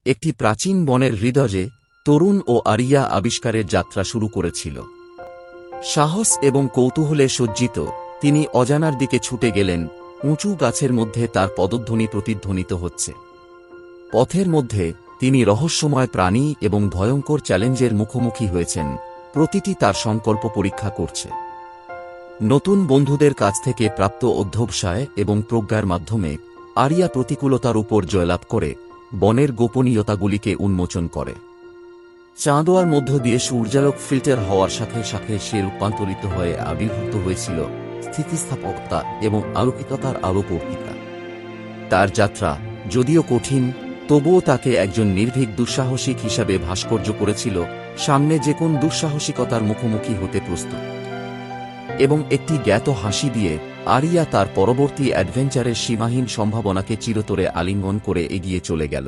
একটি প্রাচীন বনের হৃদয়ে তরুণ ও আরিয়া আবিষ্কারের যাত্রা শুরু করেছিল। সাহস এবং কৌতূহলে সজ্জিত তিনি অজানার দিকে ছুটে গেলেন। উঁচু গাছের মধ্যে তার পদধ্বনি প্রতিধ্বনিত হচ্ছে। পথের মধ্যে তিনি রহস্যময় প্রাণী এবং ভয়ঙ্কর চ্যালেঞ্জের মুখোমুখি হয়েছেন, প্রতিটি তার সংকল্প পরীক্ষা করছে। নতুন বন্ধুদের কাছ থেকে প্রাপ্ত অধ্যবসায় এবং প্রজ্ঞার মাধ্যমে আরিয়া প্রতিকূলতার উপর জয়লাভ করে বনের গোপনীয়তাগুলিকে উন্মোচন করে। চাঁদোয়ার মধ্য দিয়ে সূর্যালোক ফিল্টার হওয়ার সাথে সাথে সে রূপান্তরিত হয়ে আবির্ভূত হয়েছিল স্থিতিস্থাপকতা এবং আলোকিকতার আলোকবর্তিকা। তার যাত্রা যদিও কঠিন, তবুও তাকে একজন নির্ভীক দুঃসাহসিক হিসাবে ভাস্কর্য করেছিল, সামনে যে কোন দুঃসাহসিকতার মুখোমুখি হতে প্রস্তুত। এবং একটি জ্ঞাত হাসি দিয়ে আরিয়া তার পরবর্তী অ্যাডভেঞ্চারের সীমাহীন সম্ভাবনাকে চিরতরে আলিঙ্গন করে এগিয়ে চলে গেল।